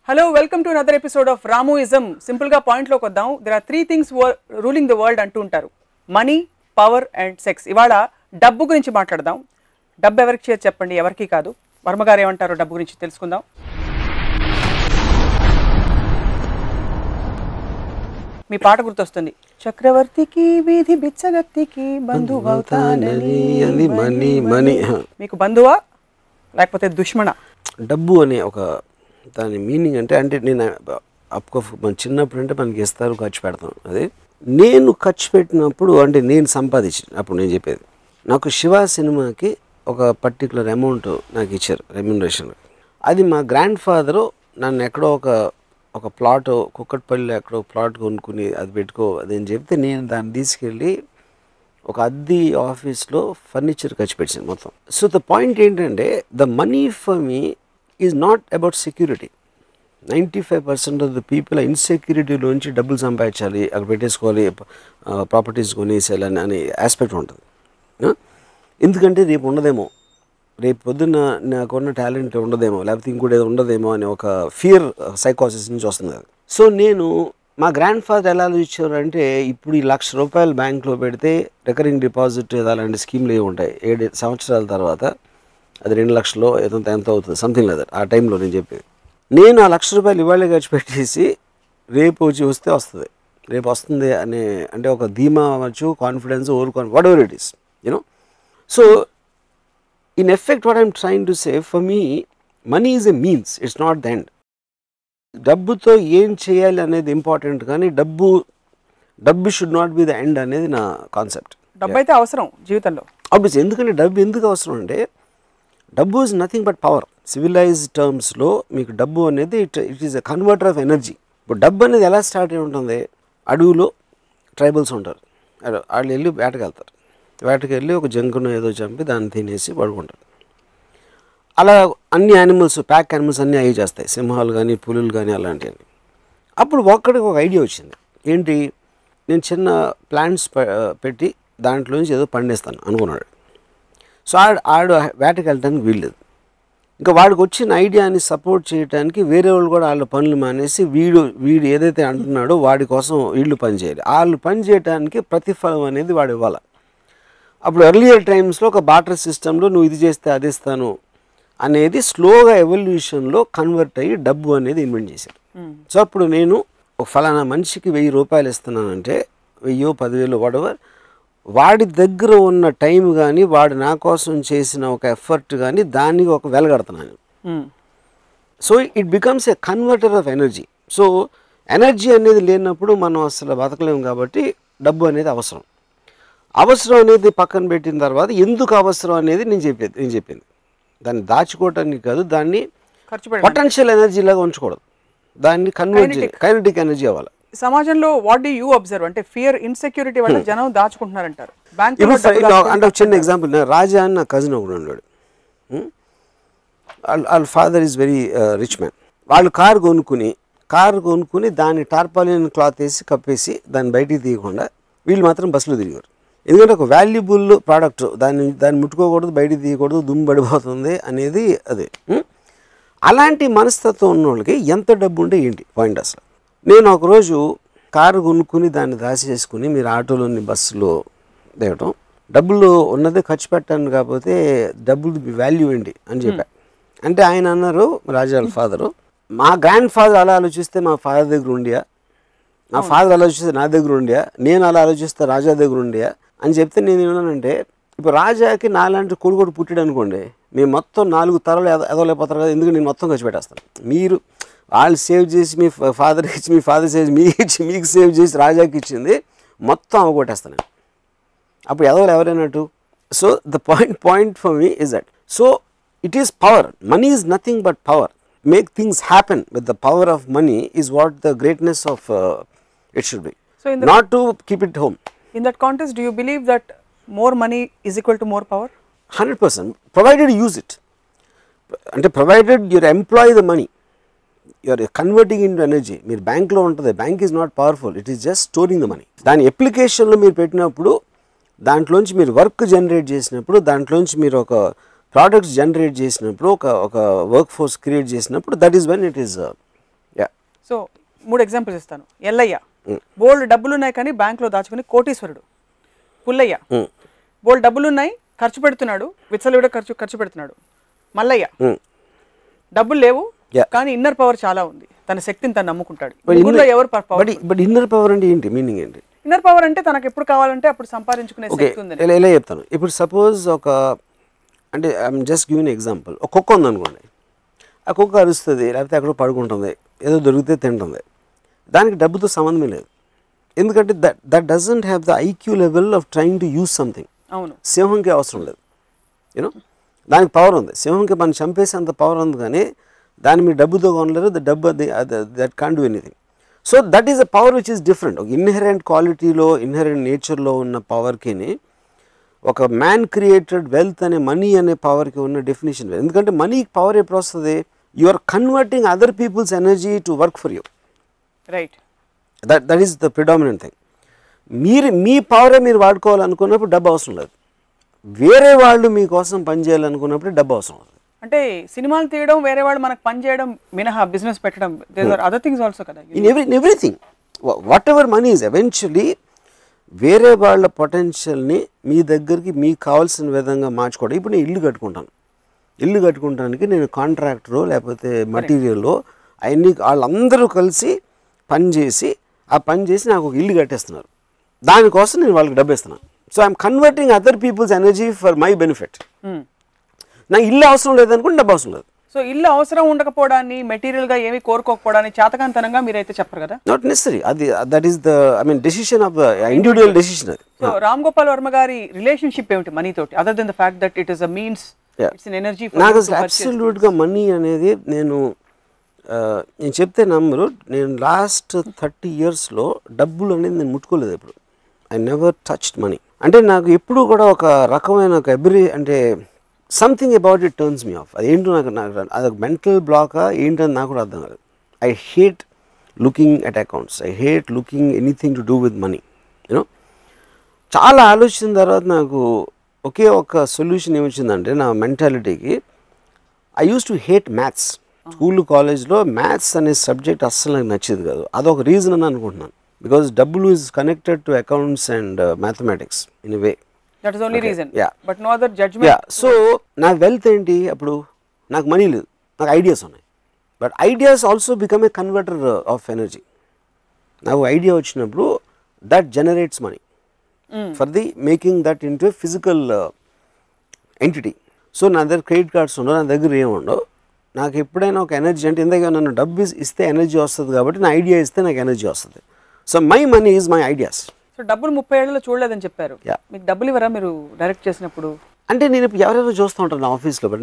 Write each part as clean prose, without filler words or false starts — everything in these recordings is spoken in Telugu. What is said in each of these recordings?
Hello, welcome to another episode of Ramuism. Simple ga point lo koddam. There are three things ruling the world antu untaru. Money, power and sex. Ivala డబ్బు గురించి మాట్లాడదాం. డబ్బు ఎవరికి చేయ చెప్పండి, ఎవరికి కాదు. వర్మ గారు ఏమంటారో డబ్బు గురించి తెలుసుకుందాం. మీ పాట గుర్తొస్తుంది. చక్రవర్తికి వీధి బిచ్చగత్తికి బంధువవుతానని అది మనీ మనీ. మీకు బంధువా లేకపోతే దుష్మనా? డబ్బు అనే ఒక దాని మీనింగ్ అంటే నేను మన చిన్నప్పుడు అంటే మనకి ఇస్తారు, ఖర్చు పెడతాం. అది నేను ఖర్చు పెట్టినప్పుడు అంటే నేను సంపాదించినప్పుడు నేను చెప్పేది. నాకు శివ సినిమాకి ఒక పర్టికులర్ అమౌంట్ నాకు ఇచ్చారు రెమ్యునరేషన్. అది మా గ్రాండ్ ఫాదరు నన్ను ఎక్కడో ఒక ప్లాట్ కుక్కట్పల్లిలో ఎక్కడో ప్లాట్ కొనుక్కుని అది పెట్టుకో అదని చెప్తే నేను దాన్ని తీసుకెళ్ళి ఒక అద్దె ఆఫీస్లో ఫర్నిచర్ ఖర్చు పెట్టాను మొత్తం. సో ద పాయింట్ ఏంటంటే the money for me is not about security. 95% of the people ఇన్సెక్యూరిటీలోంచి డబ్బులు సంపాదించాలి, అక్కడ పెట్టేసుకోవాలి, ప్రాపర్టీస్ కొనేసేయాలని అనే ఆస్పెక్ట్ ఉంటుంది. ఎందుకంటే రేపు ఉండదేమో, రేపు పొద్దున్న నాకున్న టాలెంట్ ఉండదేమో, లేకపోతే ఇంకోటి ఏదో ఉండదేమో అనే ఒక ఫియర్ సైకాసిస్ నుంచి వస్తుంది అది. సో నేను మా గ్రాండ్ ఫాదర్ ఎలా ఇచ్చారు అంటే, ఇప్పుడు ఈ ₹1,00,000 బ్యాంక్లో పెడితే రికరింగ్ డిపాజిట్ అలాంటి స్కీమ్లు ఏమి ఉంటాయి, 7 సంవత్సరాల తర్వాత అది 2 లక్షలు ఎంత అవుతుంది, సంథింగ్ లేదా ఆ టైంలో నేను చెప్పేది. నేను ఆ ₹1,00,000 ఇవాళ ఖర్చు పెట్టేసి రేపు వస్తే వస్తుంది, రేపు వస్తుంది అనే అంటే ఒక ధీమా అవ్వచ్చు, confidence, what ever it is, you know. So in effect what I'm trying to say, for me money is a means, it's not the end. డబ్బుతో ఏం చేయాలి అనేది ఇంపార్టెంట్, కానీ డబ్బు should not be the end అనేది నా కాన్సెప్ట్. డబ్బు అయితే అవసరం జీవితంలో ఆబ్వియస్లీ. ఎందుకంటే డబ్బు ఎందుకు అవసరం అంటే, డబ్బు is nothing but power. Civilised టర్మ్స్లో మీకు డబ్బు అనేది it is a converter of energy. ఇప్పుడు డబ్బు అనేది ఎలా స్టార్ట్ అయి ఉంటుంది, అడవిలో ట్రైబల్స్ ఉంటారు, వాళ్ళు వెళ్ళి వేటకెళ్తారు, వేటకెళ్ళి ఒక జంకును ఏదో చంపి దాన్ని తినేసి పడుకుంటారు. అలా అన్ని యానిమల్స్, ప్యాక్ యానిమల్స్ అన్నీ అవి చేస్తాయి, సింహాలు కానీ పులులు కానీ అలాంటివన్నీ. అప్పుడు ఒక్కడికి ఒక ఐడియా వచ్చింది, ఏంటి, నేను చిన్న ప్లాంట్స్ పెట్టి దాంట్లోంచి ఏదో పండిస్తాను అనుకున్నాడు. సో ఆడు వేటకి వెళ్ళడానికి వీల్లేదు. ఇంకా వాడికి వచ్చిన ఐడియాని సపోర్ట్ చేయడానికి వేరే వాళ్ళు కూడా వాళ్ళ పనులు మానేసి వీడు ఏదైతే అంటున్నాడో వాడి కోసం వీళ్ళు పని చేయాలి. వాళ్ళు పని చేయడానికి ప్రతిఫలం అనేది వాడు ఇవ్వాలి. అప్పుడు ఎర్లియర్ టైమ్స్లో ఒక బార్టర్ సిస్టంలో నువ్వు ఇది చేస్తే అది ఇస్తాను అనేది స్లోగా ఎవల్యూషన్లో కన్వర్ట్ అయ్యి డబ్బు అనేది ఇన్వెంట్ చేశారు. సో అప్పుడు నేను ఒక ఫలానా మనిషికి ₹1000 ఇస్తున్నానంటే 1000, 10,000 వాటెవర్, వాడి దగ్గర ఉన్న టైం కానీ వాడు నా కోసం చేసిన ఒక ఎఫర్ట్ కానీ దానికి ఒక వెలగడుతున్నాను. So it becomes a converter of energy. So energy అనేది లేనప్పుడు మనం అసలు బతకలేము. కాబట్టి డబ్బు అనేది అవసరం. అవసరం అనేది పక్కన పెట్టిన తర్వాత ఎందుకు అవసరం అనేది నేను చెప్పింది దాన్ని దాచుకోవటానికి కాదు, దాన్ని పొటెన్షియల్ ఎనర్జీ లాగా ఉంచకూడదు, దాన్ని కైనెటిక్ ఎనర్జీ అవ్వాలి. సమాజంలో వాట్ డు యూ అబ్జర్వ్ అంటే ఫియర్, ఇన్సెక్యూరిటీ వల్ల జనం దాచుకుంటున్నారంటారు. అంటే చిన్న ఎగ్జాంపుల్, రాజా అని నా కజిన్ ఒకడు ఉన్నాడు. వాళ్ళ father is very rich man. వాళ్ళు కారు కొనుక్కుని దాన్ని టార్పాలిన్ క్లాత్ వేసి కప్పేసి దాన్ని బయటికి తీయకుండా వీళ్ళు మాత్రం బస్సులో తిరిగారు. ఎందుకంటే ఒక వాల్యుబుల్ ప్రోడక్ట్, దాన్ని ముట్టుకోకూడదు, బయటికి తీయకూడదు, దుమ్ము పడిపోతుంది అనేది అదే. అలాంటి మనస్తత్వం ఉన్న వాళ్ళకి ఎంత డబ్బు ఉంటే ఏంటి పాయింట్ అసలు. నేను ఒకరోజు కారు కొనుక్కుని దాన్ని దాచేసుకుని మీరు ఆటోలోని బస్సులో దిగటం, డబ్బులు ఉన్నదే ఖర్చు పెట్టాను కాకపోతే డబ్బులు వాల్యూ ఏంటి అని చెప్పా. అంటే ఆయన అన్నారు, రాజా ఫాదరు, మా గ్రాండ్ ఫాదర్ అలా ఆలోచిస్తే మా ఫాదర్ దగ్గర ఉండియా, నా ఫాదర్ ఆలోచిస్తే నా దగ్గర ఉండియా, నేను అలా ఆలోచిస్తే రాజా దగ్గర ఉండియా అని చెప్తే నేను ఏమన్నానంటే, ఇప్పుడు రాజాకి నాలాంటి కొడుకు పుట్టాడు అనుకోండి, మేము మొత్తం 4 తరాలు ఎదవలేకపోతారు కదా, ఎందుకు నేను మొత్తం ఖర్చు పెట్టేస్తాను. మీరు వాళ్ళు సేవ్ చేసి మీ ఫాదర్కి ఇచ్చి, మీ ఫాదర్ సేవ్ మీకు సేవ్ చేసి రాజాకి ఇచ్చింది మొత్తం అవగొట్టేస్తాను. అప్పుడు ఎవరైనట్టు. So the point for me is that. So it is power. Money is nothing but power. Make things happen with the power of money is what the greatness of it should be. So not to keep it home. In that context, do you believe that more money is equal to more power? 100%, provided you use it. And provided you employ the money, you are converting into energy. Meer bank lo untade, bank is not powerful, it is just storing the money. Dani application lo meer pettinappudu, dantloంచి meer work generate చేసినప్పుడు, dantloంచి meer oka products generate చేసినప్పుడు, ఒక వర్క్ ఫోర్స్ క్రియేట్ చేసినప్పుడు, that is when it is so 3 examples ఇస్తాను. ఎల్లయ్య బోల్డ్ డబ్బులు ఉన్నాయి కానీ బ్యాంకులో దాచుకుని కోటీశ్వరుడు. పుల్లయ్య బోల్డ్ డబ్బులు ఉన్నాయి, ఖర్చు పెడుతున్నాడు, విచ్చలవిడ ఖర్చు పెడుతున్నాడు. మల్లయ్య డబ్బులు లేవు కానీ ఇన్నర్ పవర్ చాలా ఉంది, తన శక్తిని తను నమ్ముకుంటాడు. ఎవరు పవర్? బట్ ఇన్నర్ పవర్ అంటే ఏంటి, మీనింగ్ ఏంటి? ఇన్నర్ పవర్ అంటే తనకు ఎప్పుడు కావాలంటే అప్పుడు సంపాదించుకునే శక్తి ఉంది. ఎలా చెప్తాను, ఇప్పుడు సపోజ్ ఒక అంటే ఐఎమ్ జస్ట్ గివింగ్ ఎగ్జాంపుల్. ఒక కుక్క ఉందనుకోండి, ఆ కుక్క అరుస్తుంది, లేకపోతే అక్కడ పడుకుంటుంది, ఏదో దొరికితే తింటుంది, దానికి డబ్బుతో సంబంధమే లేదు. ఎందుకంటే that doesn't have the IQ level of trying to use something. అవును, సింహంకి అవసరం లేదు, యూనో, దానికి పవర్ ఉంది. సింహంకి మనం చంపేసేంత పవర్ ఉంది, కానీ దాన్ని మీరు డబ్బుతో కొనలేరు. ద డబ్బు that can do anything. So that is a power which is different. ఒక ఇన్హెరెంట్ క్వాలిటీలో, ఇన్హెరెంట్ నేచర్లో ఉన్న పవర్కి ఒక మ్యాన్ క్రియేటెడ్ వెల్త్ అనే మనీ అనే పవర్కి ఉన్న డెఫినేషన్. ఎందుకంటే మనీకి పవర్ ఎప్పుడు వస్తుంది? You are converting other people's energy to work for you. Right, that is the predominant thing. మీ పవరే మీరు వాడుకోవాలనుకున్నప్పుడు డబ్బు అవసరం లేదు. వేరే వాళ్ళు మీకోసం పనిచేయాలనుకున్నప్పుడు డబ్బు అవసరం లేదు. అంటే సినిమాలు తీయడం, వేరే వాళ్ళు మనకు పని చేయడం మినహా బిజినెస్ పెట్టడం, there are other things also కదా. In everything what ever money is eventually వేరే వాళ్ళ పొటెన్షియల్ని మీ దగ్గరికి మీకు కావాల్సిన విధంగా మార్చుకోవడం. ఇప్పుడు నేను ఇల్లు కట్టుకుంటాను, ఇల్లు కట్టుకుంటానికి నేను కాంట్రాక్టరో లేకపోతే మటీరియల్లో అవన్నీ వాళ్ళందరూ కలిసి పని చేసి నాకు ఒక ఇల్లు కట్టేస్తున్నారు. దానికోసం నేను వాళ్ళకి డబ్బు ఇస్తున్నాను. So I'm converting other people's energy for my benefit. నాకు ఇల్లు అవసరం లేదనుకుంటే డబ్బు అవసరం లేదు. సో ఇల్లు అవసరం ఉండకపోవడాన్ని, మెటీరియల్ గా ఏమి కోరుకోకపోవడాన్ని చేతకాంతనంగా మీరైతే చెప్పరు కదా. Not necessary. అది that is the decision of the individual decision. అది. సో రామ్ గోపాల్ వర్మ గారి రిలేషన్షిప్ ఏమిటి మనీ తోటి, other than the fact that it is a means, it's an energy? నాకు అసలు అబ్సల్యూట్ గా మనీ అనేది నేను చెప్తే నమ్మరు. నేను లాస్ట్ 30 yearsలో డబ్బులు అనేది నేను ముట్టుకోలేదు ఎప్పుడు. I never touched money. అంటే నాకు ఎప్పుడు కూడా ఒక రకమైన ఒక అంటే something about it turns me of. అదేంటో నాకు అదొక మెంటల్ బ్లాకా ఏంటని నాకు కూడా అర్థం కాదు. I hate looking at accounts, I hate looking anything to do with money. You know, చాలా ఆలోచించిన తర్వాత నాకు ఒకే ఒక సొల్యూషన్ ఏమొచ్చిందంటే నా మెంటాలిటీకి, I used to hate maths. School కాలేజ్లో మ్యాథ్స్ అనే సబ్జెక్ట్ అస్సలు నాకు నచ్చేది కాదు. అదొక రీజన్ అని అనుకుంటున్నాను. బికాజ్ డబ్బులు is connected to accounts and mathematics in a way. That is only reason. Yeah. But no other judgment. Yeah. So నా వెల్త్ ఏంటి? అప్పుడు నాకు మనీ లేదు, నాకు ఐడియాస్ ఉన్నాయి. But ideas also become a converter of energy. నాకు ఐడియా వచ్చినప్పుడు that generates money for the making that into physical entity. So నా దగ్గర క్రెడిట్ కార్డ్స్ ఉండవు, నా దగ్గర ఏముండవు. నాకు ఎప్పుడైనా ఒక ఎనర్జీ అంటే ఇందాక నన్ను డబ్బు ఇస్తే ఎనర్జీ వస్తుంది కాబట్టి నా ఐడియా ఇస్తే నాకు ఎనర్జీ వస్తుంది. So my money is my ideas. So డబ్బులు 30 ఏళ్లలో చూడలేదని చెప్పారు. మీకు డబ్బులు ఇవ్వరా మీరు డైరెక్ట్ చేసినప్పుడు? అంటే నేను ఇప్పుడు ఎవరెవరో చూస్తూ ఉంటాను నా ఆఫీస్లో, బట్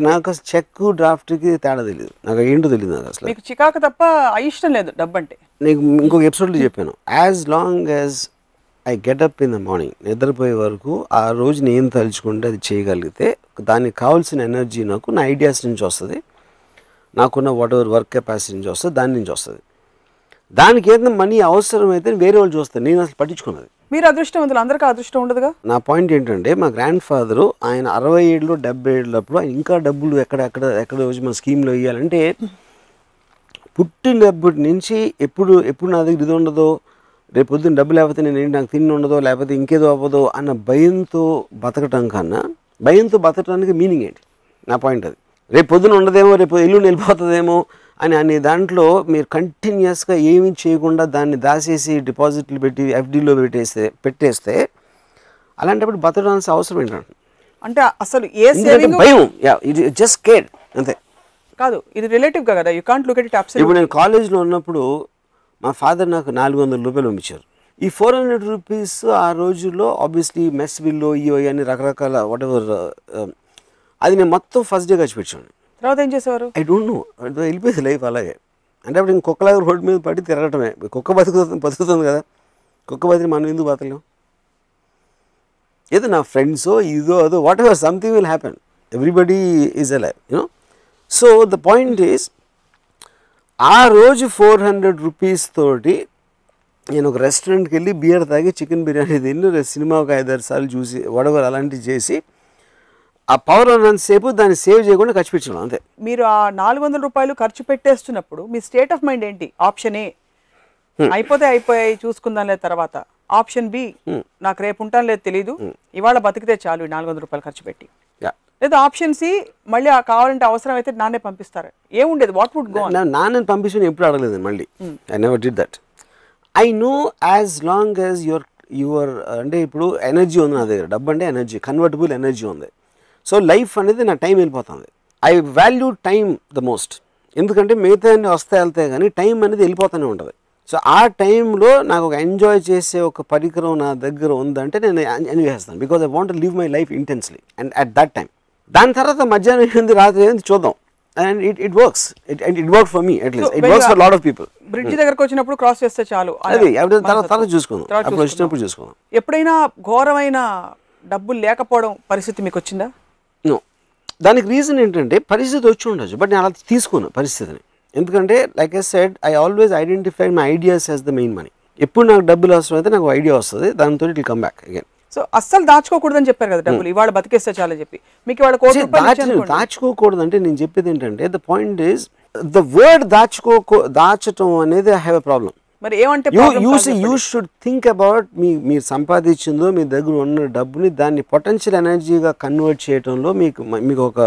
నాకు చెక్ డ్రాఫ్ట్కి తేడా తెలియదు, నాకు ఏంటో తెలియదు. నాకు అసలు మీకు చికాకు తప్ప ఇష్టం లేదు డబ్బు అంటే. నీకు ఇంకొక ఎపిసోడ్లో చెప్పాను, as long as I get up in the morning, నిద్రపోయే వరకు ఆ రోజు నేను తలుచుకుంటే అది చేయగలిగితే దానికి కావాల్సిన ఎనర్జీ నాకు నా ఐడియాస్ నుంచి వస్తుంది, నాకున్న వాట్ ఎవర్ వర్క్ కెపాసిటీ నుంచి వస్తుంది, దాని నుంచి వస్తుంది. దానికి ఏదైనా మనీ అవసరమైతే వేరే వాళ్ళు చూస్తారు, నేను అసలు పట్టించుకున్నది. మీరు అదృష్టవంతులు, అందరికీ అదృష్టం ఉండదుగా. నా పాయింట్ ఏంటంటే మా గ్రాండ్ ఫాదరు ఆయన 67 70 ఏళ్ళప్పుడు ఆయన ఇంకా డబ్బులు ఎక్కడ వచ్చి మన స్కీమ్లో వేయాలంటే పుట్టినప్పటి నుంచి ఎప్పుడు నా దగ్గర ఇది ఉండదో, రేపు పొద్దున్న డబ్బు లేకపోతే నాకు తిండి ఉండదో, లేకపోతే ఇంకేదో అవ్వదో అన్న భయంతో బతకటం కన్నా భయంతో బతకడానికి మీనింగ్ ఏంటి? నా పాయింట్ అది. రేపు పొద్దున ఉండదేమో, రేపు ఎల్లుండి వెళ్ళిపోతుందేమో అనే దాంట్లో మీరు కంటిన్యూస్గా ఏమీ చేయకుండా దాన్ని దాచేసి డిపాజిట్లు పెట్టి ఎఫ్డీలో పెట్టేస్తే అలాంటప్పుడు బతకడానికి అవసరం ఏంటంటే అంటే అసలు ఏ సేవింగ్ భయం, ఇది జస్ట్ కేర్ అంతే. కాదు, ఇది రిలేటివ్ కదా, you can't look at it absolutely. ఇప్పుడు నేను కాలేజ్లో ఉన్నప్పుడు మా ఫాదర్ నాకు 400 రూపాయలు పంపించారు. ఈ 400 రూపీస్ ఆ రోజుల్లో ఆబ్వియస్లీ మెస్ బిల్లో ఇవో అన్ని రకరకాల వాట్ ఎవర్ అది నేను మొత్తం ఫస్ట్ డే ఖర్చు పెట్టాను. తర్వాత ఏం చేసేవారు? ఐ డోంట్ నో, వెళ్ళిపోయింది లైఫ్ అలాగే. అంటే అప్పుడు ఇంకొకలాగా రోడ్డు మీద పడి తిరగటమే. కుక్క బతుకుతుంది కదా, కుక్క బతికి మనం ఎందుకు బతకలేం? ఏదో నా ఫ్రెండ్సో ఇదో అదో what ever something will happen, everybody is alive, you know. So the point is ఆ రోజు 400 రూపీస్ తోటి నేను ఒక రెస్టారెంట్కి వెళ్ళి బియర్ తాగి చికెన్ బిర్యానీ తిని సినిమా ఒక 5-6 సార్లు చూసి వాట్ ఎవర్ అలాంటివి చేసి ఆ పవర్ ఉన్నంతసేపు దాన్ని సేవ్ చేయకుండా ఖర్చు పెట్టడం అంతే. మీరు ఆ 400 రూపాయలు ఖర్చు పెట్టేస్తున్నప్పుడు మీ స్టేట్ ఆఫ్ మైండ్ ఏంటి? ఆప్షన్ ఏ అయిపోయాయి చూసుకుందాం లేదు తర్వాత, ఆప్షన్ బి నాకు రేపు ఉంటాను లేదు తెలీదు, ఇవాళ బతికితే చాలు 400 రూపాయలు ఖర్చు పెట్టి, లేదా ఆప్షన్ సి మళ్ళీ కావాలంటే అవసరం అయితే నాన్నే పంపిస్తారు, ఏముండేది? What would go? నాన్నని పంపించని ఎప్పుడు అడగలేదు మళ్ళీ. I never did that. I know as long as your అంటే ఇప్పుడు ఎనర్జీ ఉంది నా దగ్గర, డబ్బు అంటే ఎనర్జీ, కన్వర్టబుల్ ఎనర్జీ ఉంది. సో లైఫ్ అనేది నా టైం వెళ్ళిపోతుంది. I value time the most. ఎందుకంటే మిగతా అన్ని వస్తే వెళ్తాయి కానీ టైం అనేది వెళ్ళిపోతూనే ఉంటుంది. సో ఆ టైంలో నాకు ఒక ఎంజాయ్ చేసే ఒక పరికరం నా దగ్గర ఉందంటే నేను ఎంజాయ్ చేస్తాను. Because I want to live my life intensely and at that time. దాని తర్వాత మధ్యాహ్నం ఏంది రాత్రి ఏంది చూద్దాం. And it works. It work for me at least. It works for lot of people. Bridge దగ్గరకు వచ్చినప్పుడు క్రాస్ చేస్తే చాలు, అది తర్వాత చూసుకుందాం, అప్పుడు వచ్చినప్పుడు చూసుకుందాం. ఎప్పుడైనా ఘోరమైన డబ్బులు లేకపోవడం పరిస్థితి మీకు వచ్చిందా? నో. దానికి రీజన్ ఏంటంటే పరిస్థితి వచ్చి ఉండొచ్చు, బట్ నేను అలా తీసుకున్నాను పరిస్థితిని. ఎందుకంటే like I said, I always identify my ideas as the main money. ఎప్పుడు నాకు డబ్బులు అవసరం అయితే నాకు ఐడియా వస్తుంది, దాంతో it will come back again. So అస్సలు దాచుకోకూడదని చెప్పారు కదా డబ్బులు, ఇవాళ బతికేస్తే చాలని చెప్పి. మీకు ఇవాళ దాచుకోకూడదు అంటే నేను చెప్పేది ఏంటంటే the point is the word దాచటం అనేది ఐ హ్యావ్ ఎ ప్రాబ్లం. మరి ఏమంటే యూ షుడ్ థింక్ అబౌట్ మీరు సంపాదించిందో మీ దగ్గర ఉన్న డబ్బుని దాన్ని పొటెన్షియల్ ఎనర్జీగా కన్వర్ట్ చేయడంలో మీకు ఒక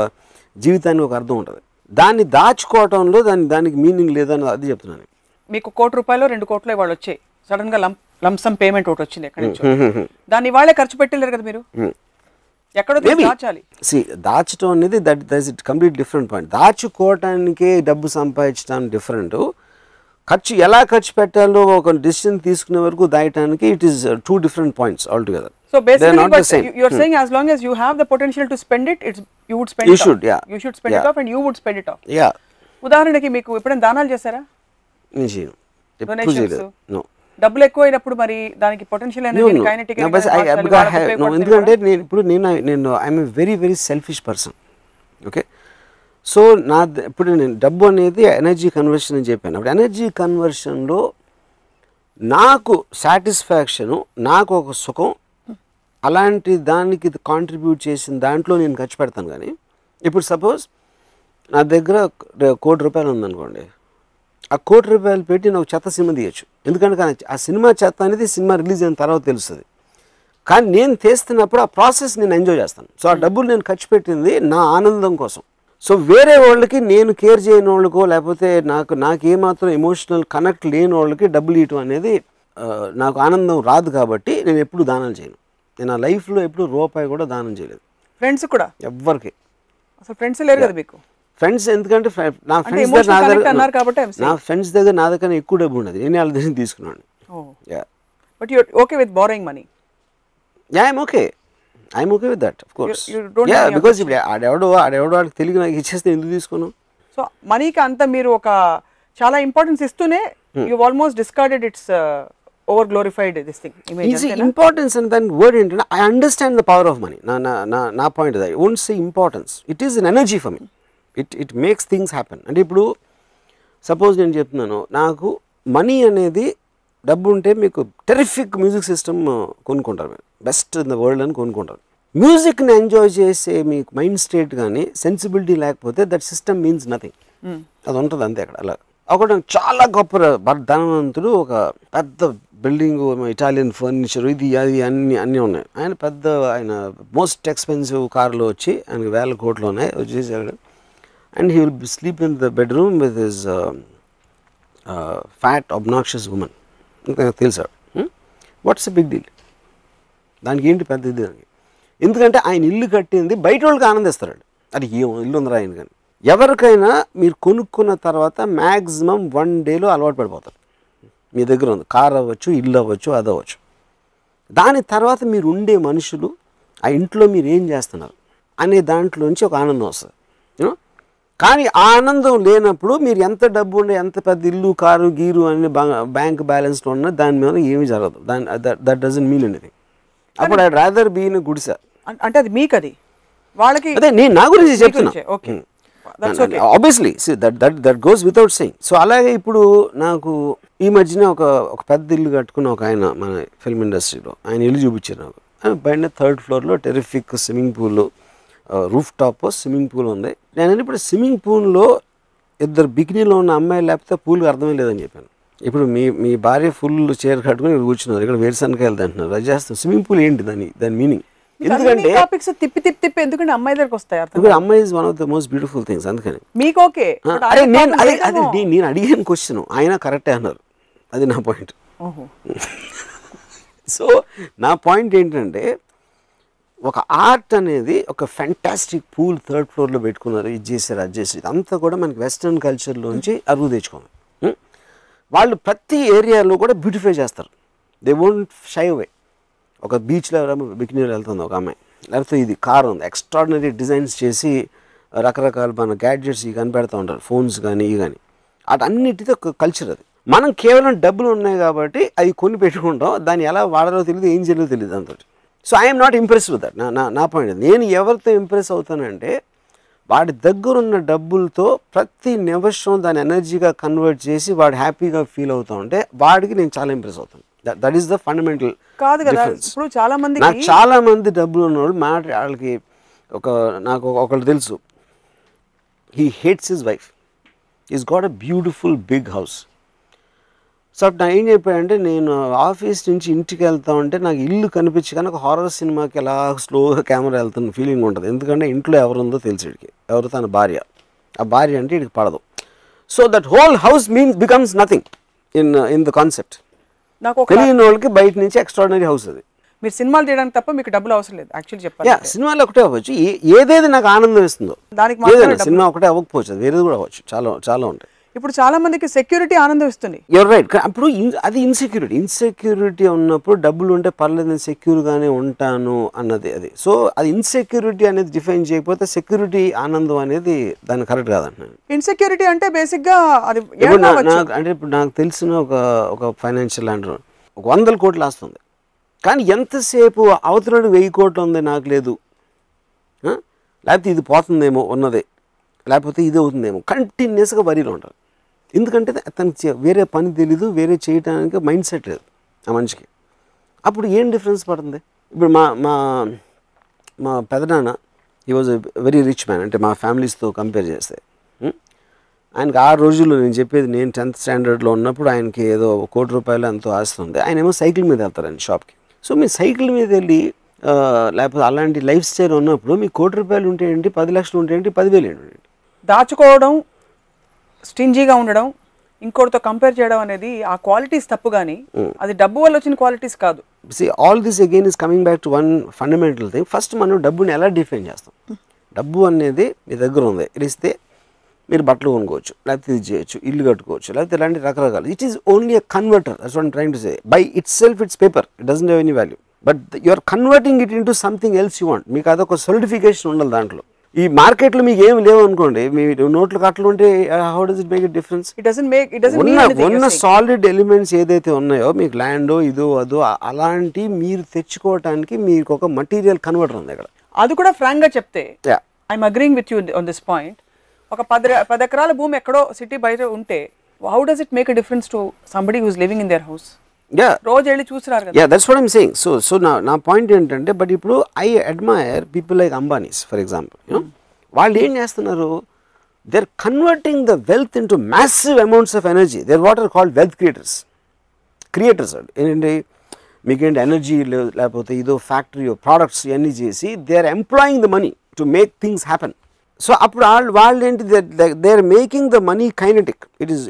జీవితానికి ఒక అర్థం ఉంటుంది. దాన్ని దాచుకోవటంలో దానికి మీనింగ్ లేదని అది చెప్తున్నాను. మీకు ₹1 2 కోట్లు ఇవాళ వచ్చాయి, సడన్ గా లంసమ్ పేమెంట్ ఒకటి వచ్చింది ఎక్కడి నుంచి, దాన్ని ఇవాళే ఖర్చు పెట్టలేరు కదా మీరు, ఎక్కడో దాచాలి. దాచడం అనేది that it complete different point. దాచుకోవటానికే డబ్బు సంపాదించడం డిఫరెంట్, ఎలా ఖర్చు పెట్టాలో ఒక డిసిషన్ తీసుకునే వరకు దాయటానికి it is 2 different points altogether. So basically you are saying as long as you have the potential to spend it, you would spend it. You should, yeah. You should spend it off and you would spend it off. Yeah. ఉదాహరణకి మీకు ఎప్పుడైనా దానాలు చేశారా? నేను చేయను. ఎప్పుడు చేయలేదు. No. డబ్బులు ఎక్కువైనప్పుడు మరి దానికి పొటెన్షియల్ ఎనర్జీ కైనెటిక్ ఎందుకంటే నేను I'm a very very selfish person. Okay, so ఇప్పుడు నేను డబ్బు అనేది ఎనర్జీ కన్వర్షన్ అని చెప్పాను. అప్పుడు ఎనర్జీ కన్వర్షన్లో నాకు సాటిస్ఫాక్షను, నాకు ఒక సుఖం, అలాంటి దానికి కాంట్రిబ్యూట్ చేసిన దాంట్లో నేను ఖర్చు పెడతాను. కానీ ఇప్పుడు సపోజ్ నా దగ్గర ₹1,00,00,000 ఉందనుకోండి, ఆ ₹1,00,00,000 పెట్టి నాకు చెత్త సినిమా తీయచ్చు. ఎందుకంటే ఆ సినిమా చెత్త అనేది సినిమా రిలీజ్ అయిన తర్వాత తెలుస్తుంది. కానీ నేను తీస్తున్నప్పుడు ఆ ప్రాసెస్ నేను ఎంజాయ్ చేస్తాను. సో ఆ డబ్బులు నేను ఖర్చు పెట్టింది నా ఆనందం కోసం. సో వేరే వాళ్ళకి నేను కేర్ చేయని వాళ్ళకో లేకపోతే నాకు ఏమాత్రం ఎమోషనల్ కనెక్ట్ లేని వాళ్ళకి డబ్బులు ఇవ్వటం అనేది నాకు ఆనందం రాదు. కాబట్టి నేను ఎప్పుడు దానం చేయను. నేను ఆ లైఫ్లో ఎప్పుడు రూపాయి కూడా దానం చేయలేదు. ఫ్రెండ్స్ కూడా ఎవ్వరికి అసలు ఫ్రెండ్స్ లేరు కదా మీకు? ఫ్రెండ్స్ ఎందుకంటే నా ఫ్రెండ్స్ దగ్గర నా దగ్గర ఎక్కువ డబ్బు ఉండదు, నేను వాళ్ళ దగ్గర తీసుకున్నాను. But you are okay with borrowing money? Yeah, I'm okay with that, of course. Yeah, because ఆడెవడో వాడికి తెలియక నాకు ఇచ్చేస్తే ఎందుకు తీసుకోను? సో మనీకి అంతా మీరు ఒక చాలా ఇంపార్టెన్స్ ఇస్తూనే you almost discarded it's over glorified this thing image. Importance అని దాని వర్డ్ ఏంటంటే I understand the power of money. నా point I won't say importance, it is an energy for me. It makes things happen. అంటే ఇప్పుడు సపోజ్ నేను చెప్తున్నాను, నాకు మనీ అనేది డబ్బు ఉంటే మీకు టెరిఫిక్ మ్యూజిక్ సిస్టమ్ కొనుక్కుంటారు, మీరు బెస్ట్ ఇన్ ద వరల్డ్ అని కొనుక్కుంటారు. మ్యూజిక్ని ఎంజాయ్ చేసే మీకు మైండ్ స్టేట్ కానీ సెన్సిబిలిటీ లేకపోతే దట్ సిస్టమ్ మీన్స్ నథింగ్. అది ఉంటుంది అంతే. అక్కడ అలా ఒకటి చాలా గొప్ప ధనవంతుడు, ఒక పెద్ద బిల్డింగ్, ఇటాలియన్ ఫర్నిచర్, ఇది అది అన్నీ ఉన్నాయి. ఆయన మోస్ట్ ఎక్స్పెన్సివ్ కార్లో వచ్చి ఆయనకు 1,000 కోట్లు ఉన్నాయి వచ్చేసాడు. And he will sleep in the bedroom with his fat, obnoxious woman. తెలుసాడు. What's a big deal? దానికి ఏంటి పెద్ద ఇది? ఎందుకంటే ఆయన ఇల్లు కట్టింది బయట వాళ్ళకి ఆనందిస్తాడు. అది ఏ ఇల్లు ఉందిరా ఆయన. కానీ ఎవరికైనా మీరు కొనుక్కున్న తర్వాత మ్యాక్సిమం 1 డేలో అలవాటు పడిపోతారు. మీ దగ్గర ఉంది కార్ అవ్వచ్చు, ఇల్లు అవ్వచ్చు, అది అవ్వచ్చు. దాని తర్వాత మీరు ఉండే మనుషులు, ఆ ఇంట్లో మీరు ఏం చేస్తున్నారు అనే దాంట్లోంచి ఒక ఆనందం వస్తుంది. కానీ ఆ ఆనందం లేనప్పుడు మీరు ఎంత డబ్బు ఉండే, ఎంత పెద్ద ఇల్లు, కారు, గీరు అన్ని బ్యాంక్ బ్యాలెన్స్లో ఉన్నా దాని మీద ఏమీ జరగదు. That doesn't mean anything. అప్పుడు ఐ రాదర్ బీ ఇన్ గుడిసె. అంటే అది మీకు, అది వాళ్ళకి, అదే నేను నా గురించి చెప్తున్నా. Obviously that goes without saying. So అలాగే ఇప్పుడు నాకు ఈ మధ్యన ఒక పెద్ద ఇల్లు కట్టుకున్న ఒక ఆయన మన ఫిల్మ్ ఇండస్ట్రీలో, ఆయన ఇల్లు చూపించారు నాకు. ఆయన పైన 3rd floorలో terrific swimming pool, roof top swimming pool ఉంది. నేను ఇప్పుడు స్విమ్మింగ్ పూల్లో ఇద్దరు బికినీలో ఉన్న అమ్మాయి లేకపోతే పూల్కి అర్థమే లేదని చెప్పాను. ఇప్పుడు మీ భార్య ఫుల్ చీర కట్టుకుని ఇక్కడ కూర్చున్నారు, ఇక్కడ వేరుశనకాయలు అంటున్నారు, అది చేస్తాం. స్విమ్మింగ్ పూల్ ఏంటి దాని మీనింగ్? ఎందుకంటే టాపిక్స్ తిప్పి ఎందుకంటే అమ్మాయి దగ్గరికి వస్తాయి. అమ్మాయి is one of the most beautiful things. అందుకని మీకు ఓకే. అదే నేను అడిగిన క్వశ్చన్ ఆయన కరెక్టే అన్నారు, అది నా పాయింట్. సో నా పాయింట్ ఏంటంటే ఒక ఆర్ట్ అనేది ఒక ఫ్యాంటాస్టిక్ పూల్ 3rd ఫ్లోర్లో పెట్టుకున్నారు, ఇది చేశారు అది చేశారు, ఇదంతా కూడా మనకి వెస్ట్రన్ కల్చర్లోంచి అరువు తెచ్చుకోవాలి. వాళ్ళు ప్రతి ఏరియాలో కూడా బ్యూటిఫై చేస్తారు. They won't shy away. ఒక బీచ్లో బికినీలో వెళ్తుంది ఒక అమ్మాయి, లేకపోతే ఇది కార్ ఉంది, ఎక్స్ట్రాడినరీ డిజైన్స్ చేసి రకరకాల మన గ్యాడ్జెట్స్ ఇవి కనిపెడతా ఉంటారు, ఫోన్స్ కానీ ఇవి కానీ. అటన్నిటితో ఒక కల్చర్ అది. మనం కేవలం డబ్బులు ఉన్నాయి కాబట్టి అవి కొని పెట్టుకుంటాం, దాన్ని ఎలా వాడాలో తెలియదు, ఏం చేయాలో తెలియదు దాంతో. So I'm not impress with that. నా పాయింట్. నేను ఎవరితో ఇంప్రెస్ అవుతానంటే వాడి దగ్గరున్న డబ్బులతో ప్రతి నిమిషం దాని ఎనర్జీగా కన్వర్ట్ చేసి వాడు హ్యాపీగా ఫీల్ అవుతా ఉంటే వాడికి నేను చాలా ఇంప్రెస్ అవుతాను. దట్ ఈస్ ద ఫండమెంటల్ కాదు కదా. ఇప్పుడు చాలా మంది డబ్బులు ఉన్నవాళ్ళు వాళ్ళకి నాకు ఒకళ్ళు తెలుసు, he hates his wife, is got a beautiful big house. So అప్పుడు నా ఏం చెప్పాడంటే, నేను ఆఫీస్ నుంచి ఇంటికి వెళ్తా ఉంటే నాకు ఇల్లు కనిపించి కానీ ఒక హారర్ సినిమాకి ఎలా స్లోగా కెమెరా వెళ్తున్న ఫీలింగ్ ఉంటుంది. ఎందుకంటే ఇంట్లో ఎవరుందో తెలిసి వీడికి, ఎవరు తన భార్య, ఆ భార్య అంటే వీడికి పడదు. So that whole house becomes nothing in the concept. తెలియని వాళ్ళకి బయట నుంచి ఎక్స్ట్రాడినరీ హౌస్ అది. మీరు సినిమాలు తీయడానికి తప్ప మీకు డబ్బులు అవసరం లేదు యాక్చువల్లీ చెప్పాలి. సినిమాలు ఒకటే అవ్వచ్చు, ఏదేది నాకు ఆనందం ఇస్తుందో దానికి సినిమా ఒకటే అవ్వకపోవచ్చు, అది వేరేది కూడా అవ్వచ్చు, చాలా ఉంటాయి. ఇప్పుడు చాలా మందికి సెక్యూరిటీ ఆనందం ఇస్తుంది. You're right. అప్పుడు అది ఇన్సెక్యూరిటీ ఉన్నప్పుడు డబ్బులు ఉంటే పర్లేదు నేను సెక్యూర్గానే ఉంటాను అన్నది అది. సో అది ఇన్సెక్యూరిటీ అనేది డిఫైన్ చేయకపోతే సెక్యూరిటీ ఆనందం అనేది దాన్ని కరెక్ట్ కాదంటున్నాను. ఇన్సెక్యూరిటీ అంటే బేసిక్గా అది అంటే ఇప్పుడు నాకు తెలిసిన ఒక ఫైనాన్షియల్ ల్యాండర్ 100 కోట్లు ఆస్తుంది, కానీ ఎంతసేపు అవతలడు 1000 కోట్లు ఉంది నాకు లేదు, లేకపోతే ఇది పోతుందేమో ఉన్నదే, లేకపోతే ఇది అవుతుందేమో, కంటిన్యూస్గా వరీలో ఉంటారు. ఎందుకంటే అతనికి వేరే పని తెలీదు, వేరే చేయడానికి మైండ్ సెట్ లేదు ఆ మనిషికి. అప్పుడు ఏం డిఫరెన్స్ పడుతుంది? ఇప్పుడు మా పెదనాన్న he was a very rich man, అంటే మా ఫ్యామిలీస్తో కంపేర్ చేస్తే ఆయనకి ఆ రోజుల్లో నేను చెప్పేది, నేను 10th స్టాండర్డ్లో ఉన్నప్పుడు ఆయనకి ఏదో 1 కోటి రూపాయలు ఎంతో ఆస్తుంది. ఆయన ఏమో సైకిల్ మీద వెళ్తారండి షాప్కి. సో మీ సైకిల్ మీద వెళ్ళి లేకపోతే అలాంటి లైఫ్ స్టైల్ ఉన్నప్పుడు మీకు 1 కోటి రూపాయలు ఉంటే ఏంటి, 10 లక్షలు ఉంటే ఏంటి, 10,000 ఏంటి? దాచుకోవడం, స్టింజీగా ఉండడం, ఇంకోటితో కంపేర్ చేయడం అనేది ఆ క్వాలిటీస్ తప్పు, కానీ అది డబ్బు వల్ల వచ్చిన క్వాలిటీస్ కాదు. All this again is coming back to one fundamental thing. First మనం డబ్బుని ఎలా డిఫైన్ చేస్తాం? డబ్బు అనేది మీ దగ్గర ఉంది, ఇస్తే మీరు బట్టలు కొనుక్కోవచ్చు, లేకపోతే ఇది చేయొచ్చు, ఇల్లు కట్టుకోవచ్చు, లేకపోతే ఇలాంటి రకరకాలు. It is only a converter. That's what I'm trying to say. By itself it's paper, it doesn't have any value, but you are converting it into something else you want. మీకు అదొక సర్టిఫికేషన్ ఉండాలి దాంట్లో. ఈ మార్కెట్లో మీకు ఏమి లేవు అనుకోండి, మీ నోట్లు కట్టలు ఉంటే how does it make it difference? ఉన్న సాలిడ్ ఎలిమెంట్స్ ఏదైతే ఉన్నాయో, మీకు ల్యాండో ఇదో అదో అలాంటి మీరు తెచ్చుకోవటానికి మీకు ఒక మటీరియల్ కన్వర్టర్ ఉంది ఇక్కడ. అది కూడా ఫ్రాంక్ గా చెప్తే I'm agreeing with you on this point. ఒక 10 ఎకరాల భూమి ఎక్కడో సిటీ బయట ఉంటే how does it make a difference to somebody who is living in their house? రోజు వెళ్ళి చూసినారు కదా. That's what I'm saying. So నా పాయింట్ ఏంటంటే, బట్ ఇప్పుడు I admire people like Ambanis for example. వాళ్ళు ఏం చేస్తున్నారు? They are converting the wealth into massive amounts of energy. They are what are called wealth creators. ఏంటంటే మీకేంటి ఎనర్జీ లేకపోతే ఇదో ఫ్యాక్టరీ ప్రోడక్ట్స్ ఇవన్నీ చేసి they are employing the money to make things happen. So అప్పుడు వాళ్ళు ఏంటి, they are making the money kinetic. It is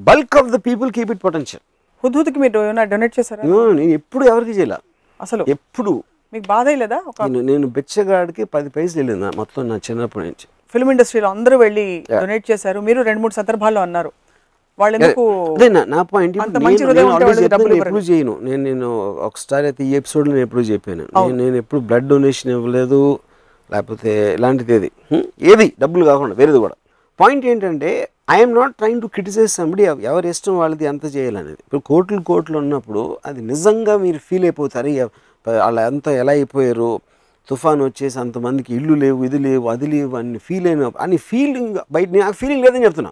bulk of the people keep it potential. హుద్హుద్కి మీరు డొనేట్ చేశారా? నేను ఎప్పుడు ఎవరికి చేయాల అసలు. ఎప్పుడు మీకు బాధ లేదా? నేను బెచ్చగాడికి 10 పైసలు వెళ్ళింది మొత్తం నా చిన్నప్పటి నుంచి. ఫిల్మ్ ఇండస్ట్రీలో అందరూ వెళ్ళి డొనేట్ చేశారు. మీరు 2-3 సందర్భాల్లో అన్నారు. వాళ్ళు ఎందుకు? నా పాయింట్ ఎప్పుడు చేయను. నేను ఒకసారి అయితే ఈ ఎపిసోడ్ నేను ఎప్పుడు చెప్పాను, నేను ఎప్పుడు బ్లడ్ డొనేషన్ ఇవ్వలేదు, లేకపోతే ఇలాంటిది ఏది డబ్బులు కాకుండా వేరేది కూడా. పాయింట్ ఏంటంటే, I'm not trying to criticise somebody. ఎవరి ఇష్టం వాళ్ళది ఎంత చేయాలనేది. ఇప్పుడు కోట్లు ఉన్నప్పుడు అది నిజంగా మీరు ఫీల్ అయిపోతారు, వాళ్ళు అంతా ఎలా అయిపోయారు, తుఫాన్ వచ్చేసి అంతమందికి ఇల్లు లేవు, ఇది లేవు, అది లేవు అని ఫీలింగ్ బయట. నాకు ఫీలింగ్ లేదని చెప్తున్నా,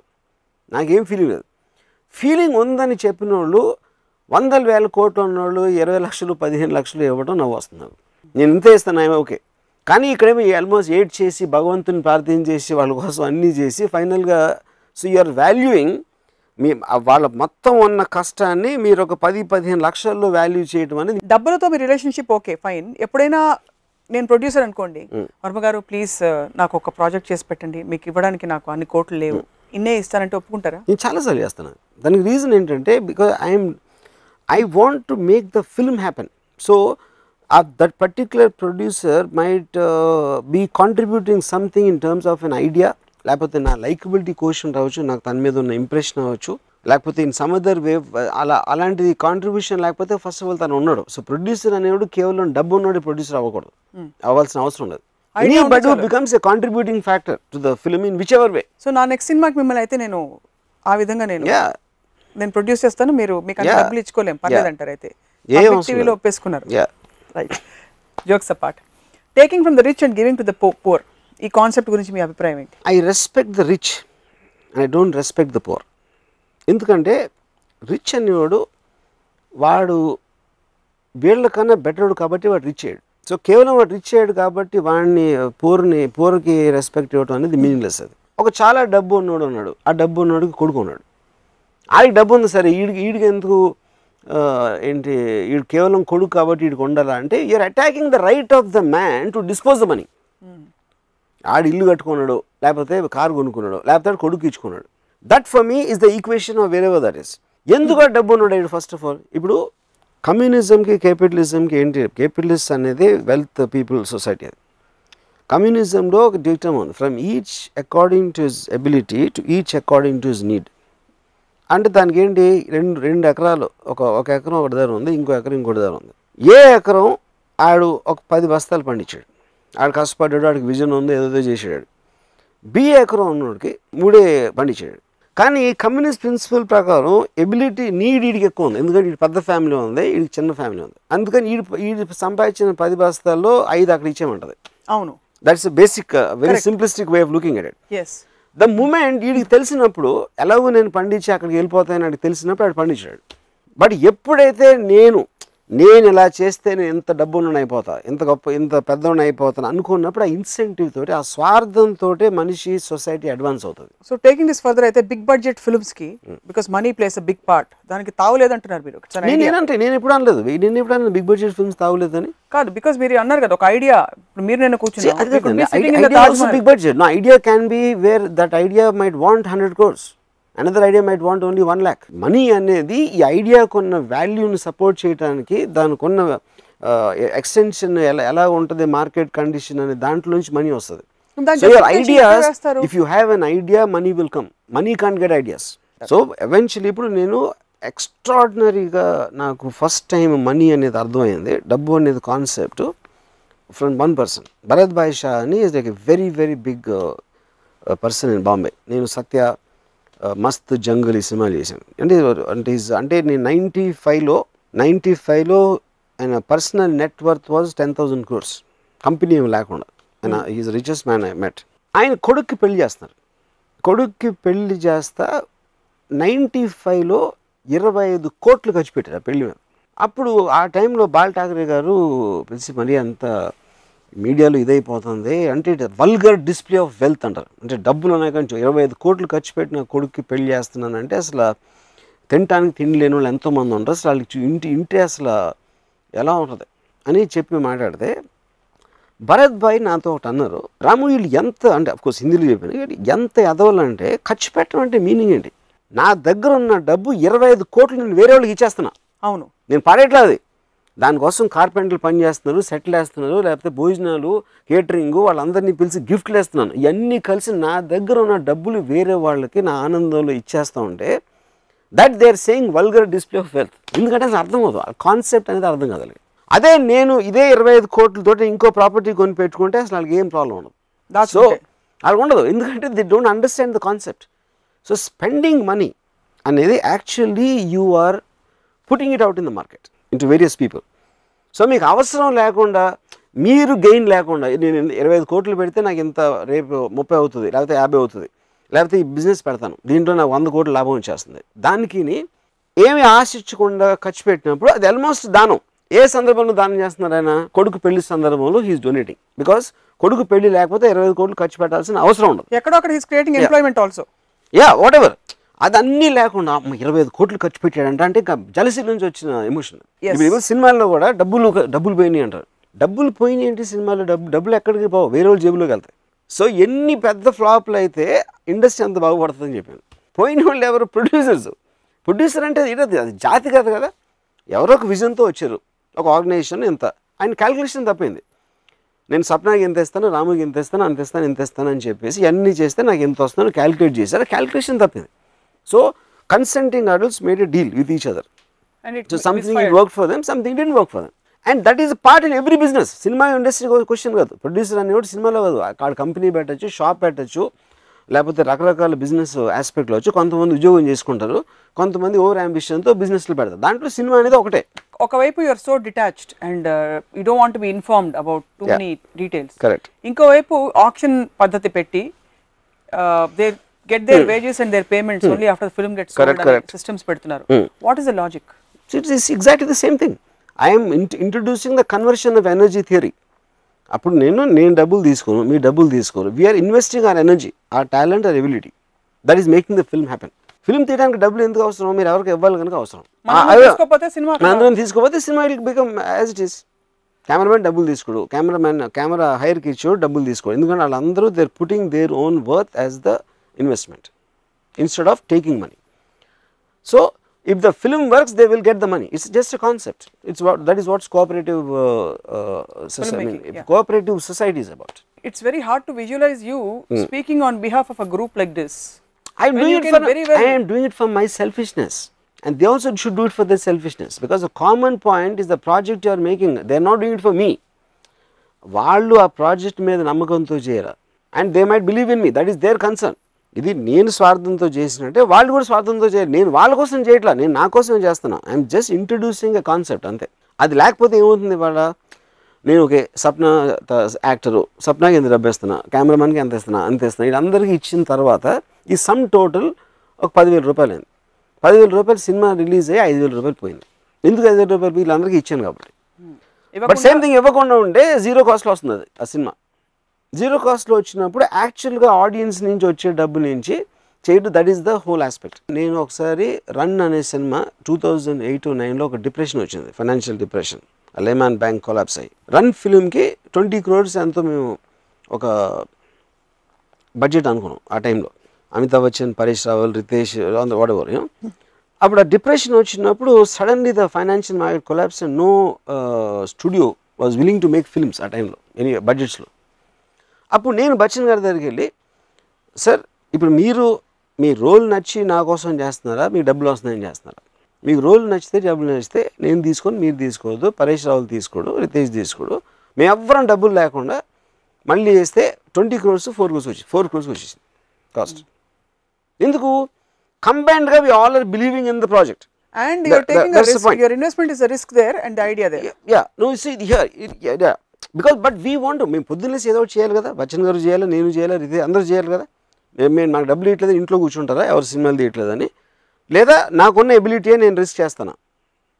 నాకేం ఫీలింగ్ లేదు. ఫీలింగ్ ఉందని చెప్పిన వాళ్ళు 100,000 కోట్లు ఉన్నవాళ్ళు 20 లక్షలు 15 లక్షలు ఇవ్వడం నవ్వు వస్తున్నారు. నేను ఇంత ఇస్తాను, ఓకే. కానీ ఇక్కడేమో ఆల్మోస్ట్ 8 చేసి భగవంతుని ప్రార్థన చేసి వాళ్ళ కోసం అన్నీ చేసి ఫైనల్గా సో యూఆర్ వాల్యూయింగ్ మీ వాళ్ళ మొత్తం ఉన్న కష్టాన్ని మీరు ఒక 10-15 లక్షల్లో వాల్యూ చేయడం అనేది. డబ్బులతో మీ రిలేషన్షిప్ ఓకే ఫైన్. ఎప్పుడైనా నేను ప్రొడ్యూసర్ అనుకోండి, వర్మ గారు ప్లీజ్ నాకు ఒక ప్రాజెక్ట్ చేసి పెట్టండి, మీకు ఇవ్వడానికి నాకు అన్ని కోట్లు లేవు, ఇన్నే ఇస్తానంటే ఒప్పుకుంటారా? నేను చాలాసార్లు చేస్తాను. దానికి రీజన్ ఏంటంటే because I want to make the film happen. So that particular producer might be contributing something in terms of an idea, లేకపోతే నా లైకబిలిటీ క్వశ్చన్ రావచ్చు, నాకు తన మీద ఉన్న ఇంప్రెషన్ అవ్వచ్చు, లేకపోతే ఇన్ సమ్ అదర్ వే అలాంటిది కాంట్రిబ్యూషన్ లేకపోతే ఫస్ట్ ఆఫ్ ఆల్ తను ఉన్నాడు. సో ప్రొడ్యూసర్ అనేవాడు కేవలం డబ్బు ఉన్నాడు ప్రొడ్యూసర్ అవ్వకూడదు, అవ్వాల్సిన అవసరం ఉండదు. Anybody becomes a contributing factor to the film in whichever way. So నా నెక్స్ట్ సినిమాకి మిమ్మల్ని అయితే నేను ఆ విధంగా నేను ప్రొడ్యూస్ చేస్తాను, మీరు మీకు అంత డబ్బులు ఇచ్చుకోలేం పర్లేదు అంటారు. అయితే టీవీలో ఒప్పేసుకున్నారు. Right, jokes apart, taking from the rich and giving to the poor, ఈ కాన్సెప్ట్ గురించి మీ అభిప్రాయం ఏంటి? I respect the rich and I don't respect the poor. ఎందుకంటే రిచ్ అనేవాడు వాడు వీళ్ళకన్నా బెటర్డు కాబట్టి వాడు రిచ్ అయ్యాడు. సో కేవలం వాడు రిచ్ అయ్యాడు కాబట్టి వాడిని పూర్కి రెస్పెక్ట్ ఇవ్వడం అనేది మీనింగ్లెస్. అది ఒక చాలా డబ్బు ఉన్నోడు ఉన్నాడు, ఆ డబ్బు ఉన్నోడికి కొడుకు ఉన్నాడు, ఆడికి డబ్బు ఉంది సరే, ఈడికి ఎందుకు ఏంటి ఈడు కేవలం కొడుకు కాబట్టి వీడికి ఉండాలా అంటే you're attacking the right of the man to dispose the money. ఆడు ఇల్లు కట్టుకున్నాడు, లేకపోతే కారు కొనుక్కున్నాడు, లేకపోతే కొడుకు ఇచ్చుకున్నాడు. That for me is the equation of where ever that is. ఎందుకు డబ్బు ఉన్నాడు ఫస్ట్ ఆఫ్ ఆల్? ఇప్పుడు కమ్యూనిజంకి క్యాపిటలిజంకి ఏంటి? క్యాపిటలిస్ట్ అనేది వెల్త్ పీపుల్ సొసైటీ. అది కమ్యూనిజంలో ఒక డిక్టమ్ ఉంది, from each according to his ability to each according to his need. అంటే దానికి ఏంటి, రెండు ఎకరాలు, ఒక ఎకరం ఒకటి దగ్గర ఉంది, ఇంకో ఎకరం ఇంకోటి దగ్గర ఉంది. ఏ ఎకరం ఆడు ఒక 10 బస్తాలు పండించాడు, ఆడు కష్టపడ్డాడు, ఆడికి విజన్ ఉంది, ఏదో చేసాడు. బి ఎకరం ఉన్నోడికి 3 పండించాడు. కానీ కమ్యూనిస్ట్ ప్రిన్సిపల్ ప్రకారం ఎబిలిటీ నీడికి ఎక్కువ ఉంది, ఎందుకంటే వీడి పెద్ద ఫ్యామిలీ ఉంది, వీడికి చిన్న ఫ్యామిలీ ఉంది. అందుకని వీడి సంపాదించిన 10 బస్తాల్లో 5 అక్కడ ఇచ్చేయమంటది. అవును, that's basic very simplistic way of looking at it. The moment వీడికి తెలిసినప్పుడు ఎలాగో నేను పండించి అక్కడికి వెళ్ళిపోతానని వాడికి తెలిసినప్పుడు వాడు పండించాడు. బట్ ఎప్పుడైతే నేను ఇలా చేస్తే నేను ఎంత డబ్బులను అయిపోతా, ఎంత గొప్ప ఇంత పెద్దవాడిని అయిపోతాను అనుకున్నప్పుడు ఆ ఇన్సెంటివ్ తోటి, ఆ స్వార్థంతో మనిషి సొసైటీ అడ్వాన్స్ అవుతుంది. సో టేకింగ్ దిస్ ఫర్దర్ అయితే బిగ్ బడ్జెట్ ఫిల్మ్స్ కి because money plays a big part, దానికి తావులేదంటున్నారు మీరు. నేను ఎప్పుడు అనలేదు, నేను ఎప్పుడు బిగ్ బడ్జెట్ ఫిల్మ్స్ తావులేదని కాదు, బికాస్ మీరు అన్నారు కదా ఒక ఐడియా, మీరు నేను కూర్చుని big budget. No idea can be where that idea might want 100 crores. Another idea might want only 1 lakh. Money అనేది ఈ ఐడియాకున్న వాల్యూని సపోర్ట్ చేయడానికి, దానికి ఉన్న ఎక్స్టెన్షన్ ఎలా ఉంటుంది మార్కెట్ కండిషన్ అనే దాంట్లో నుంచి మనీ వస్తుంది. So your ideas, if you have an idea money will come, money can't get ideas. So eventually ఇప్పుడు నేను ఎక్స్ట్రాడినరీగా నాకు ఫస్ట్ టైం మనీ అనేది అర్థమైంది, డబ్బు అనేది concept from one person. Bharat Bhai Shah అని is like a very very big person in Bombay. నేను సత్య, మస్త్ జంగల్ ఈ సినిమాలు చేశాను. అంటే నేను 95లో ఆయన personal net worth was 10,000 crores, company ఏమి లేకుండా. ఆయన is richest man I met. ఆయన కొడుక్కి పెళ్లి చేస్తున్నారు, కొడుక్కి పెళ్లి చేస్తా 95లో 25 కోట్లు ఖర్చు పెట్టారు ఆ పెళ్లి మీద. అప్పుడు ఆ టైంలో బాల్ ఠాకరే గారు పిలిచి మరీ అంత మీడియాలో ఇదైపోతుంది అంటే వల్గర్ డిస్ప్లే ఆఫ్ వెల్త్ అంటారు. అంటే డబ్బులు ఉన్నాయి కానీ 25 కోట్లు ఖర్చు పెట్టిన కొడుక్కి పెళ్లి చేస్తున్నానంటే అసలు తినటానికి తిండి లేని వాళ్ళు ఎంతోమంది ఉంటారు, అసలు వాళ్ళకి ఇంటి అసలు ఎలా ఉంటుంది అని చెప్పి మాట్లాడితే భరత్ భాయ్ నాతో ఒకటి అన్నారు, రాము వీళ్ళు ఎంత అంటే అఫ్కోర్స్ హిందీలో చెప్పాను, ఎంత ఎదవాలంటే ఖర్చు పెట్టడం అంటే మీనింగ్ ఏంటి? నా దగ్గర ఉన్న డబ్బు 25 కోట్లు నేను వేరే వాళ్ళకి ఇచ్చేస్తున్నా. అవును, నేను పడేట్లేదు. దానికోసం కార్పెంటర్లు పని చేస్తున్నారు, సెటిల్ వేస్తున్నారు, లేకపోతే భోజనాలు, కేటరింగ్, వాళ్ళందరినీ పిలిచి గిఫ్ట్లు వేస్తున్నాను. ఇవన్నీ కలిసి నా దగ్గర ఉన్న డబ్బులు వేరే వాళ్ళకి నా ఆనందంలో ఇచ్చేస్తూ ఉంటే that they are saying vulgar display of wealth. ఎందుకంటే అసలు అర్థం అవుతుంది, ఆ కాన్సెప్ట్ అనేది అర్థం కాదు. అదే నేను ఇదే 25 కోట్లతో ఇంకో ప్రాపర్టీ కొని పెట్టుకుంటే అసలు వాళ్ళకి ఏం ప్రాబ్లం ఉండదు. సో వాళ్ళకి ఉండదు, ఎందుకంటే they don't understand the concept. So spending money అనేది actually you are putting it out in the market into various people. So మీకు అవసరం లేకుండా, మీరు గెయిన్ లేకుండా, నేను 25 కోట్లు పెడితే నాకు ఇంత రేపు 30 అవుతుంది, లేకపోతే 50 అవుతుంది, లేకపోతే ఈ బిజినెస్ పెడతాను దీంట్లో నాకు 100 కోట్ల లాభం వచ్చేస్తుంది, దానికి ఏమి ఆశించకుండా ఖర్చు పెట్టినప్పుడు అది ఆల్మోస్ట్ దానం. ఏ సందర్భంలో దానం చేస్తున్నారు ఆయన? కొడుకు పెళ్లి సందర్భంలో హీఈస్ డొనేటింగ్. బికాస్ కొడుకు పెళ్లి లేకపోతే 25 కోట్లు ఖర్చు పెట్టాల్సిన అవసరం ఉండదు. ఎక్కడో అక్కడ he's creating employment also. What ever, అదన్నీ లేకుండా 25 కోట్లు ఖర్చు పెట్టాడంట అంటే ఇంకా జలసీ నుంచి వచ్చిన ఎమోషన్. ఇప్పుడు సినిమాల్లో కూడా డబ్బులు పోయినాయి అంటారు. డబ్బులు పోయినాయి ఏంటి సినిమాలో? డబ్బులు ఎక్కడికి పోవు, వేరే వాళ్ళ జేబులోకి వెళ్తాయి. సో ఎన్ని పెద్ద ఫ్లాప్లు అయితే ఇండస్ట్రీ అంత బాగుపడుతుందని చెప్పాను. పోయిన వాళ్ళు ఎవరు? ప్రొడ్యూసర్ అంటే అది జాతి కాదు కదా, ఎవరో ఒక విజన్తో వచ్చారు, ఒక ఆర్గనైజేషన్ ఇంత, ఆయన క్యాలిక్యులేషన్ తప్పింది. నేను సప్నాకి ఎంత ఇస్తాను, రాముకి ఎంత ఇస్తాను, ఇంత ఇస్తాను అని చెప్పేసి అన్నీ చేస్తే నాకు ఎంత వస్తుందో క్యాలిక్యులేట్ చేశారు, క్యాలిక్యులేషన్ తప్పింది. So consenting adults made a deal with each other. So something it work for them, something didn't work for them. And that is part in every business. Cinema industry question కాదు, ప్రొడ్యూసర్ అనేవాడు సినిమాలో కాదు, అక్కడ కంపెనీ పెట్టచ్చు, షాప్ పెట్టచ్చు, లేకపోతే రకరకాల బిజినెస్ ఆస్పెక్ట్లో వచ్చి కొంతమంది ఉద్యోగం చేసుకుంటారు, కొంతమంది ఓవర్ అంబిషన్తో బిజినెస్లు పెడతారు. దాంట్లో సినిమా అనేది ఒకటే. ఒకవైపు you are so detached and you don't want to be informed about too many details. Correct. ఇంకోవైపు ఆక్షన్ పద్ధతి పెట్టి they get their wages and their payments only after the film gets sold. Correct. Systems పెడుతున్నారు. What is the logic? It is exactly the same thing. I am introducing the conversion of energy theory. అప్పుడు నేను డబ్బులు తీసుకోను, మీ డబ్బులు తీసుకోరు. We are investing our energy, our talent, our ability. That is making the film happen. Film తీయడానికి డబ్బులు ఎందుకు అవసరం? మీరు ఎవరికి ఇవ్వాలి కనుక అవసరం. అందరం తీసుకోకపోతే cinema will become as it is. Cameraman డబ్బులు తీసుకోడు, కెమెరా హైర్కి ఇచ్చేవాడు డబ్బులు తీసుకోడు. ఎందుకంటే వాళ్ళందరూ they are putting their own worth as the investment instead of taking money. So if the film works, they will get the money. It's just a concept. That is what cooperative cooperative society is about. It's very hard to visualize you speaking on behalf of a group like this. I am doing it for my selfishness, and they also should do it for their selfishness, because the common point is the project you are making. They are not doing it for me. వాళ్ళు ఆ ప్రాజెక్ట్ మీద నమ్మకంతో చేయరా, and they might believe in me. That is their concern. ఇది నేను స్వార్థంతో చేసినట్టే వాళ్ళు కూడా స్వార్థంతో చేయరు. నేను వాళ్ళ కోసం చేయట్లా, నేను నా కోసమే చేస్తున్నా. I'm just introducing a concept అంతే. అది లేకపోతే ఏమవుతుంది? వాళ్ళ నేను ఓకే సప్న యాక్టరు, సప్నాకి ఎంత డబ్బు ఇస్తున్నా, కెమెరామెన్కి ఎంత ఇస్తున్నా, వీళ్ళందరికీ ఇచ్చిన తర్వాత ఈ సమ్ టోటల్ ఒక 10,000 రూపాయలు అయింది. 10,000 రూపాయలు సినిమా రిలీజ్ అయ్యి 5,000 రూపాయలు పోయింది. ఎందుకు 5,000 రూపాయలు వీళ్ళందరికీ ఇచ్చాను కాబట్టి. బట్ సేమ్ థింగ్ ఇవ్వకుండా ఉంటే జీరో కాస్ట్లో వస్తుంది అది ఆ సినిమా. జీరో కాస్ట్లో వచ్చినప్పుడు యాక్చువల్గా ఆడియన్స్ నుంచి వచ్చే డబ్బు నుంచి చేయడం, that is the whole aspect. నేను ఒకసారి రన్ అనే సినిమా 2008-09లో ఒక డిప్రెషన్ వచ్చింది, financial depression, Lehman bank collapse అయ్యి. రన్ ఫిల్మ్కి 20 crores ఎంతో మేము ఒక బడ్జెట్ అనుకున్నాం ఆ టైంలో. Amitabh Bachchan, Paresh Rawal, Riteish, whatever. అప్పుడు ఆ డిప్రెషన్ వచ్చినప్పుడు suddenly the financial market collapse and no studio was willing to make films ఆ టైంలో, ఎనీ బడ్జెట్స్లో. అప్పుడు నేను బచ్చన్ గారి దగ్గరికి వెళ్ళి, సార్ ఇప్పుడు మీరు మీ రోల్ నచ్చి నా కోసం చేస్తున్నారా, మీకు డబ్బులు వస్తున్నాయని చేస్తున్నారా? మీకు రోల్ నచ్చితే డబ్బులు నచ్చితే నేను తీసుకొని మీరు తీసుకోవద్దు, పరేష్ రావులు తీసుకోడు, రితేష్ తీసుకోడు, మేము ఎవ్వరం డబ్బులు లేకుండా మళ్ళీ చేస్తే 20 crores 4 crores వచ్చేసింది కాస్ట్. ఎందుకు? కంబైన్డ్గా we all are believing in the project. And you are taking a risk. Your investment is a risk there and the idea there. Yeah, no, you see here, because but we want to, మేము పొద్దున్నేసి ఏదో ఒకటి చేయాలి కదా, బచ్చన్ గారు చేయాలి, నేను చేయాలి, ఇది అందరూ చేయాలి కదా. మేము నాకు డబ్బులు ఇవ్వట్లేదు, ఇంట్లో కూర్చుంటారా, ఎవరు సినిమాలు తీయట్లేదని? లేదా నాకున్న ఎబిలిటీయే నేను రిస్క్ చేస్తాను,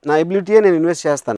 నా ఎబిలిటీయే నేను ఇన్వెస్ట్ చేస్తాను.